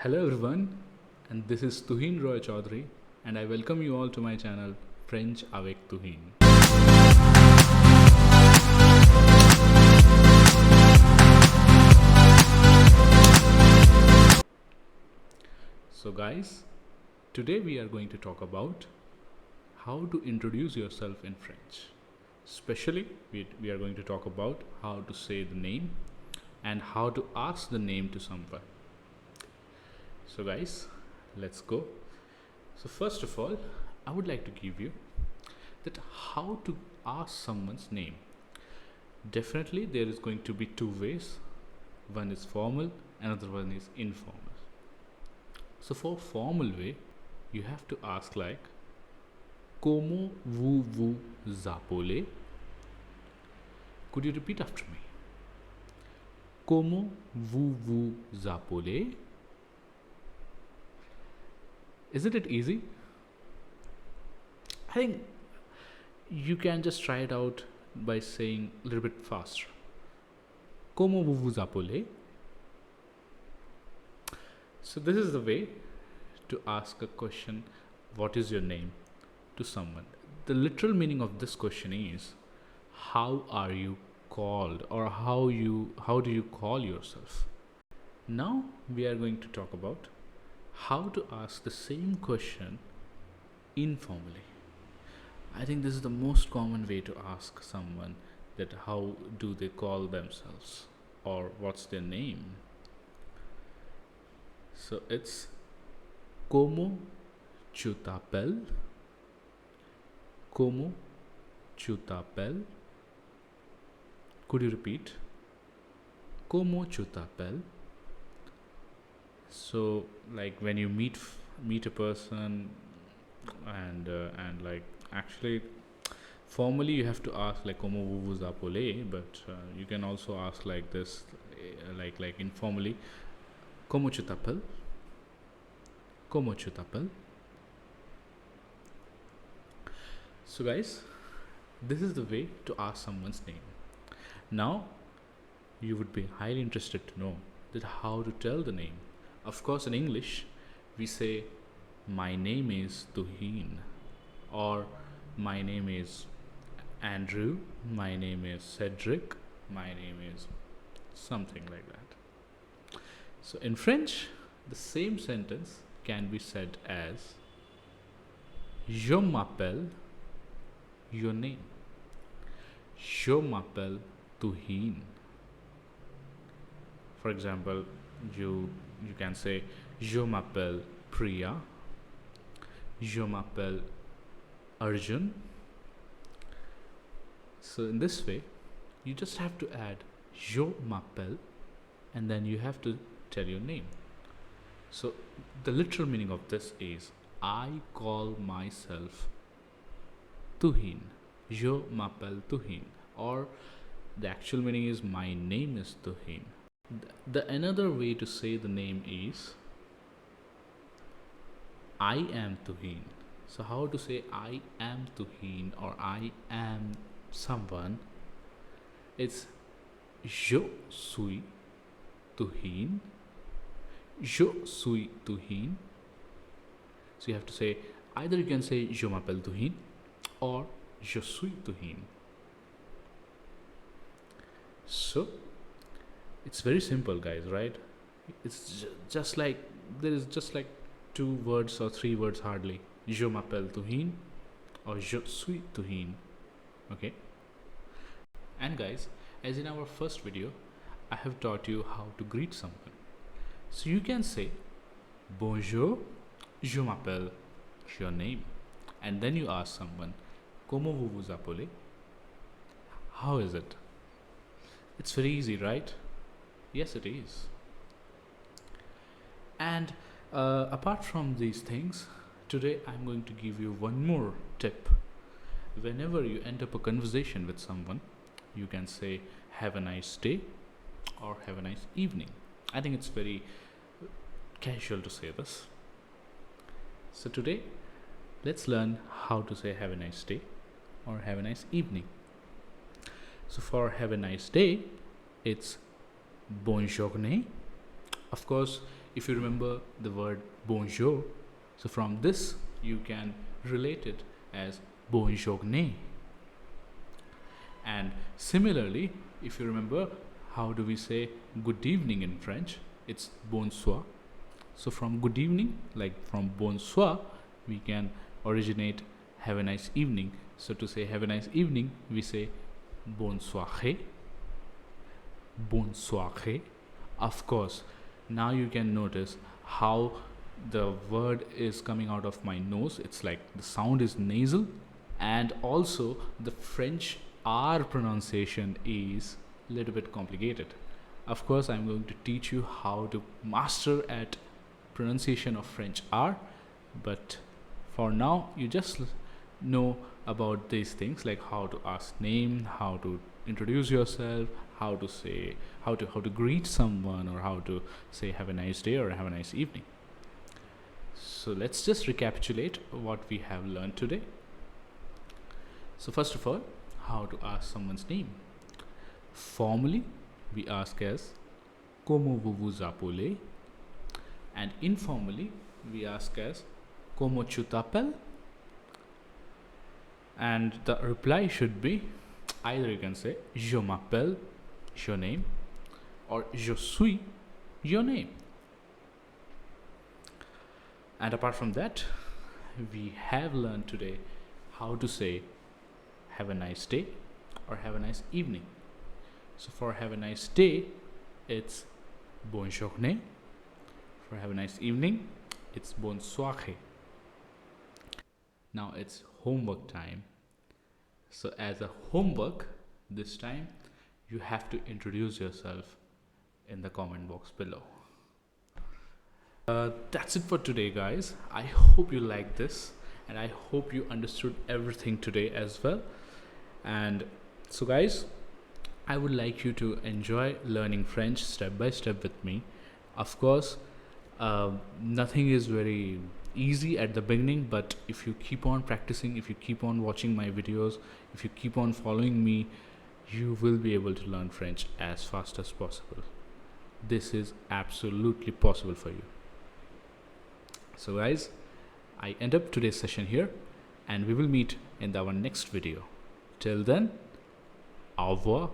Hello everyone, and this is Tuhin Roy Chaudhary, and I welcome you all to my channel French Avec Tuhin. So guys, today we are going to talk about how to introduce yourself in French. Especially, we are going to talk about how to say the name and how to ask the name to someone. So guys, let's go. So first of all, I would like to give you that how to ask someone's name. Definitely there is going to be two ways. One is formal, another one is informal. So for formal way, you have to ask like Comment vous appelez? Could you repeat after me? Comment vous appelez? Isn't it easy? I think you can just try it out by saying a little bit faster. Comment vous appelez? So this is the way to ask a question, what is your name, to someone. The literal meaning of this question is, how are you called, or how do you call yourself? Now we are going to talk about how to ask the same question informally. I think this is the most common way to ask someone that how do they call themselves or what's their name. So it's Comment tu t'appelles? Comment tu t'appelles? Could you repeat? Comment tu t'appelles? So like when you meet a person and like actually formally you have to ask like Comment vous appelez, but you can also ask like this, like informally, Comment tu t'appelles? Comment tu t'appelles? So guys, this is the way to ask someone's name. Now you would be highly interested to know that how to tell the name. Of course, in English we say my name is Tuhin, or my name is Andrew, my name is Cedric, my name is something like that. So in French, the same sentence can be said as Je m'appelle, your name. Je m'appelle Tuhin. For example, you can say Je m'appelle Priya, Je m'appelle Arjun. So in this way, you just have to add Je m'appelle and then you have to tell your name. So the literal meaning of this is I call myself Tuhin. Je m'appelle Tuhin. Or the actual meaning is my name is Tuhin. The another way to say the name is I am Tuhin. So how to say I am Tuhin or I am someone? It's Je suis Tuhin. Je suis Tuhin. So you have to say, either you can say Je m'appelle Tuhin or Je suis Tuhin. So it's very simple, guys, right? It's just like there is just like two words or three words hardly. Je m'appelle Tuhin or Je suis Tuhin. Okay. And guys, as in our first video, I have taught you how to greet someone. So you can say Bonjour, je m'appelle, your name, and then you ask someone Comment vous appelez? How is it? It's very easy, right? Yes, it is. And apart from these things, today I'm going to give you one more tip. Whenever you end up a conversation with someone, you can say have a nice day or have a nice evening. I think it's very casual to say this. So today, let's learn how to say have a nice day or have a nice evening. So for have a nice day, it's bonne journée. Of course, if you remember the word bonjour, so from this you can relate it as bonjourne. And similarly, if you remember, how do we say good evening in French? It's bonsoir. So from good evening, like from bonsoir, we can originate have a nice evening. So to say have a nice evening, we say bonne soirée. Bonne soirée. Of course, now you can notice how the word is coming out of my nose. It's like the sound is nasal, and also the French R pronunciation is a little bit complicated. Of course, I'm going to teach you how to master at pronunciation of French R, but for now you just know about these things, like how to ask name, how to introduce yourself, how to say how to greet someone, or how to say have a nice day or have a nice evening. So let's just recapitulate what we have learned today. So first of all, how to ask someone's name. Formally, we ask as Como vous appelez, and informally, we ask as Como tu t'appelles, and the reply should be either you can say Je m'appelle, your name, or Je suis, your name. And apart from that, we have learned today how to say have a nice day or have a nice evening. So for have a nice day, it's bonne journée. For have a nice evening, it's bonne soirée. Now it's homework time. So as a homework, this time you have to introduce yourself in the comment box below. That's it for today, guys. I hope you liked this, and I hope you understood everything today as well. And so guys, I would like you to enjoy learning French step by step with me. Of course, nothing is very easy at the beginning, but if you keep on practicing, if you keep on watching my videos, if you keep on following me, you will be able to learn French as fast as possible. This is absolutely possible for you. So guys, I end up today's session here, and we will meet in our next video. Till then, au revoir.